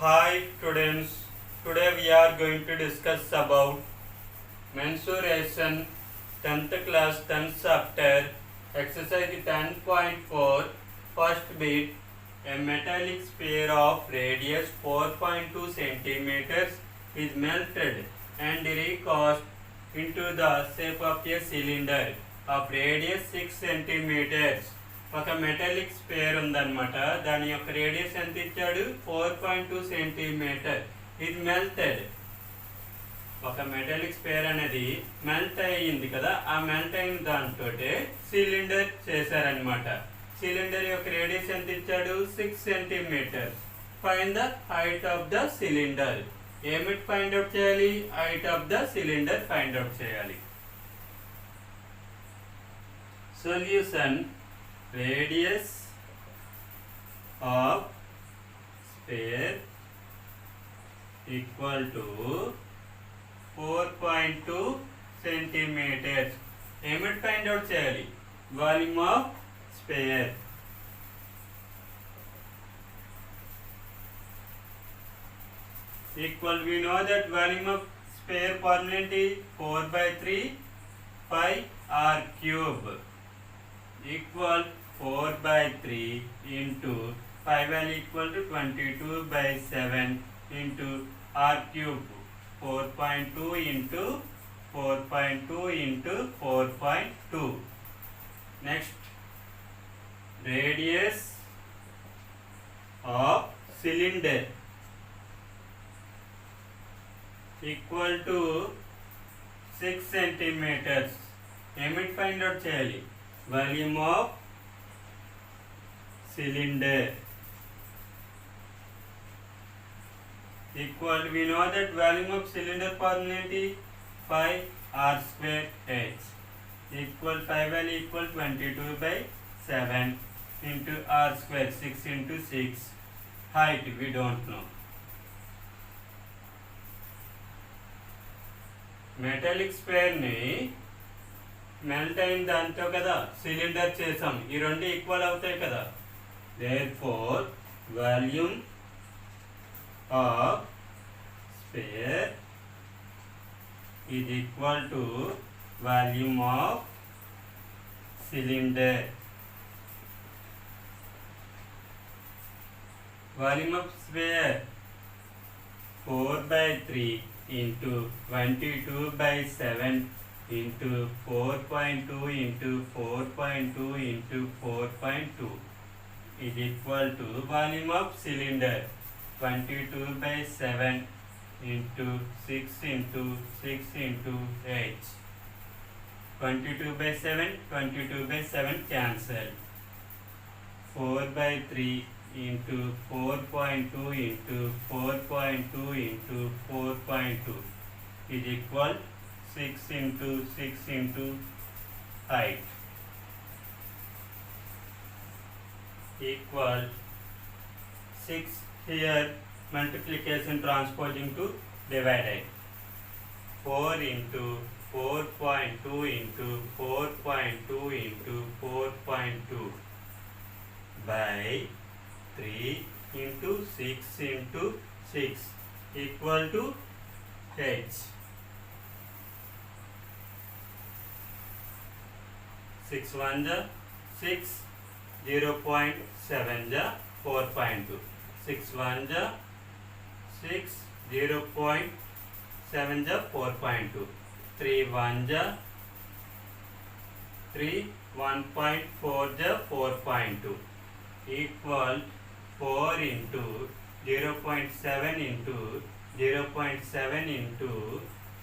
Hi students, today we are going to discuss about mensuration 10th class 10th chapter exercise 10.4 first bit. A metallic sphere of radius 4.2 centimeters is melted and recast into the shape of a cylinder of radius 6 centimeters. ఒక metallic spare ఉందన్నమాట. దాని యొక్క radius ఎంత ఇచ్చాడు? 4.2 centimetre. ఇది melted. ఒక metallic spare అనేది melt అయ్యింది కదా, ఆ మెల్ట్ అయిన దాంతో సిలిండర్ చేశారనమాట. సిలిండర్ యొక్క రేడియస్ ఎంత ఇచ్చాడు? 6 centimeter. Find the height of the cylinder. ఏమిటి ఫైండ్ అవుట్ చేయాలి? Height of the cylinder find out చేయాలి. Solution: radius of sphere equal to 4.2 centimeters. ఏమిటి ఫైండ్ అవుట్ చేయాలి? Volume of sphere. Equal, we know that volume of sphere formula is 4/3 pi r cube equal 4/3 into pi value equal to 22/7 into r cube. 4.2 into 4.2 into 4.2. Next, radius of cylinder equal to 6 centimeters. ఏమిటి find out చేయాలి? Volume of cylinder equal, we know that volume of cylinder formula is pi r square h equal pi value equal 22/7 into r square, 6 into 6. Height we don't know. Metallic spare ని melt అయిన దాంతో కదా cylinder చేసాం. ఈ రెండు equal అవుతాయి కదా. therefore volume of spare is equal to volume of cylinder. Volume of spare 4/3 into 22/7 into 4.2 into 4.2 into 4.2 is equal to volume of cylinder 22/7 into 6 into 6 into 8. 22/7 22/7 cancel. 4/3 into 4.2 into 4.2 into 4.2 is equal 6 into 6 into height equal 6. Here multiplication transposing to divided. 4 into 4.2 into 4.2 into 4.2 by 3 into 6 into 6 equal to h. 6 1 ja 6, 0.7 ja 4.2. 6 1 ja 6, 0.7 ja 4.2. 3 1 ja 3, 1.4 ja 4.2 equal 4 into 0.7 into 0.7 into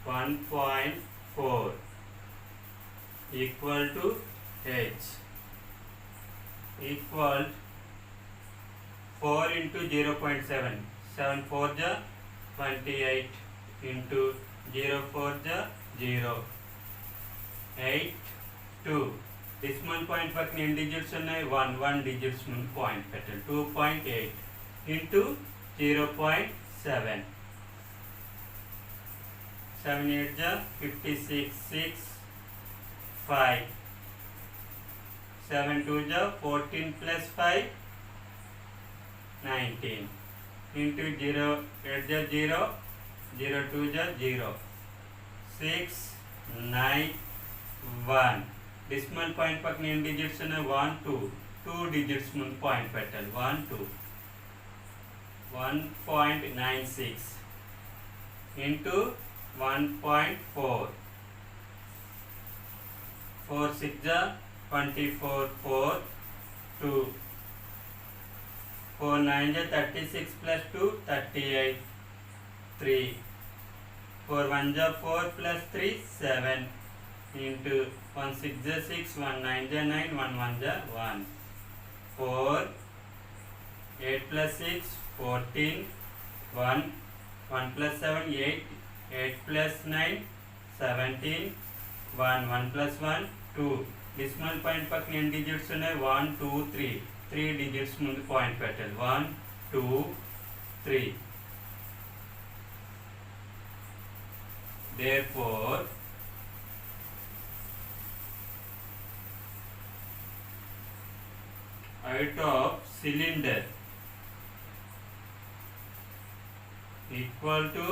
1.4 equal to h equal 4 into 0.7, 7 4 ja 28 into 0 4 ja 0, 8 2. decimal point పక్కన ఎన్ని digits ఉన్నాయి? 1 digits ముందు point పెట్టాలి. 2.8 into 0.7, 7 8 ja 56, 6 5, 7 2 ja 14 plus 5 19, into 0 8 ja 0 0 2 ja 0 6 9 1 decimal point పక్కన ఎన్ని digits ఉన్నాయి 1 2 digits ముందు point పెట్టాలి 1 2 1.96 into 1.4 4 6 ja 24 4 2 4 9 ja 36 plus 2 38 3 4 1 ja 4 plus 3 7 into 1 6 ja 6 1 9 ja 9 1 1 ja 1 4 8 plus 6 14 1 1 plus 7 8 8 plus 9 17 1 1 plus 1 2 decimal point పక్కన ఎన్ని డిజిట్స్ ఉన్నాయి 1 2 3 3 డిజిట్స్ ముందు పాయింట్ పెట్టాలి 1 2 3 therefore height of cylinder equal to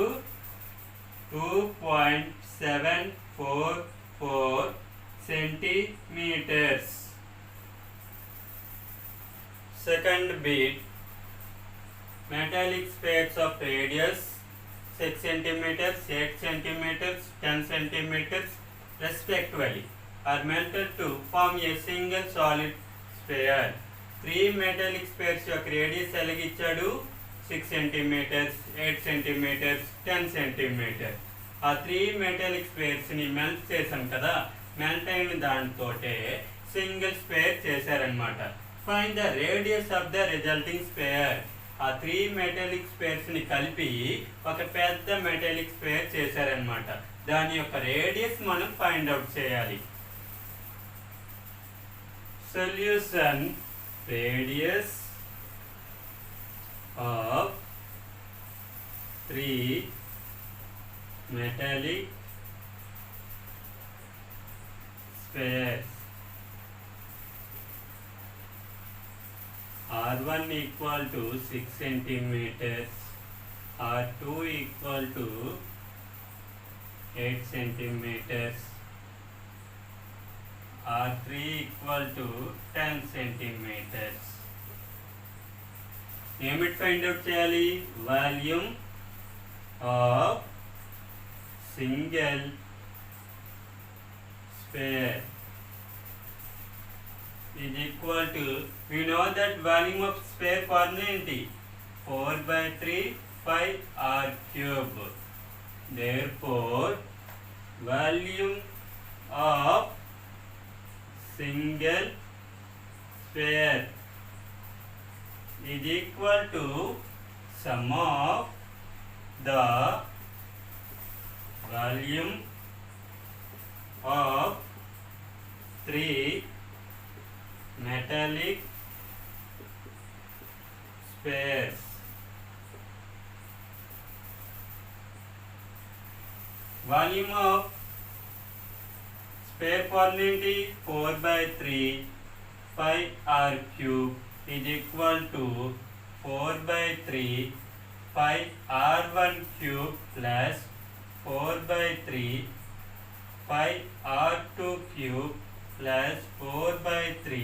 2.744 centimeters. Second bit, metallic spheres of radius 6 centimeters, 8 centimeters, 10 centimeters respectively are melted to form a single solid sphere. 3 metallic spheres యొక్క radius ఎలాగిచ్చాడు 6 centimeters, 8 centimeters, 10 centimeters. ఆ 3 metallic స్పేర్స్ని melt చేసాం కదా, melt అయిన దానితోటే single spare చేశారనమాట. Find the radius of the resulting spare. ఆ 3 metallic స్పేర్స్ని కలిపి ఒక పెద్ద మెటాలిక్ స్పేర్ చేశారనమాట. దాని యొక్క రేడియస్ మనం ఫైండ్ అవుట్ చేయాలి. Solution radius of 3 metallic spheres. R1 equal to 6 centimeters, R2 equal to 8 centimeters, R3 equal to 10 centimeters. ఏమిటి ఫైండ్ అవుట్ చేయాలి? Volume of single spare is equal to, we know that volume of sphere formula ఏంటి? 4/3 pi r cube. Therefore volume of single sphere is equal to sum of the volume of 3 metallic spheres. Volume of sphere formula ఏంటి? 4/3 pi r cube is equal to 4/3 pi r1 cube plus 4/3 pi r2 cube plus 4/3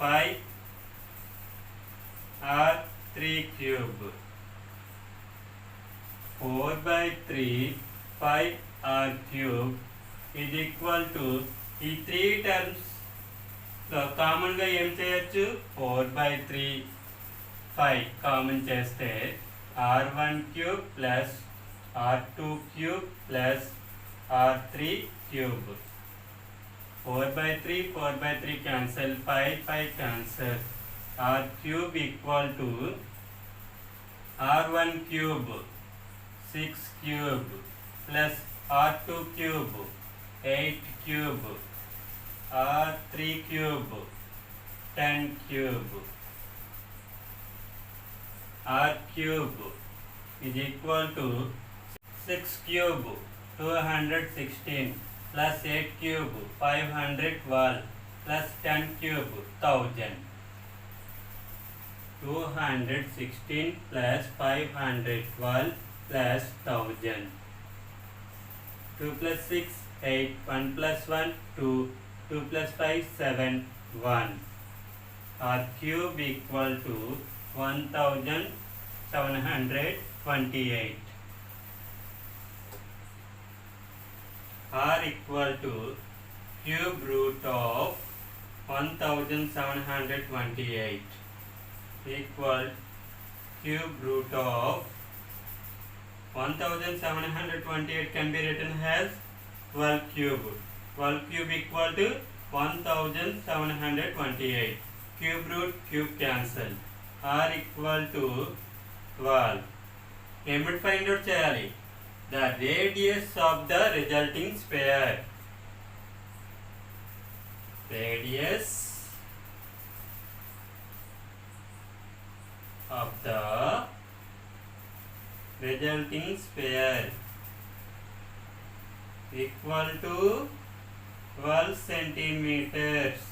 pi r3 cube. 4/3 pi r cube is equal to, ఈ 3 terms కామన్గా ఏం చేయొచ్చు? 4/3 pi common చేస్తే r1 cube plus r2 cube plus r3 cube. 4/3 4/3 cancel, pi cancel, r cube equal to r1 cube 6 cube plus r2 cube 8 cube, r3 cube 10 cube. R cube is equal to 6 cube 216 plus 8 cube 512 plus 10 cube 1000. 216 plus 512 plus 1000. 2 plus 6, 8. 1 plus 1, 2. 2 plus 5, 7. 1. R cube equal to 1728. R equal to cube root of 1728 equal cube root of 1728 can be written as 12 cube. 12 cube equal to 1728. Cube root cube cancel. R equal to 12. Limit find out cheyali. The radius of the resulting sphere. Radius of the resulting sphere equal to 12 centimeters.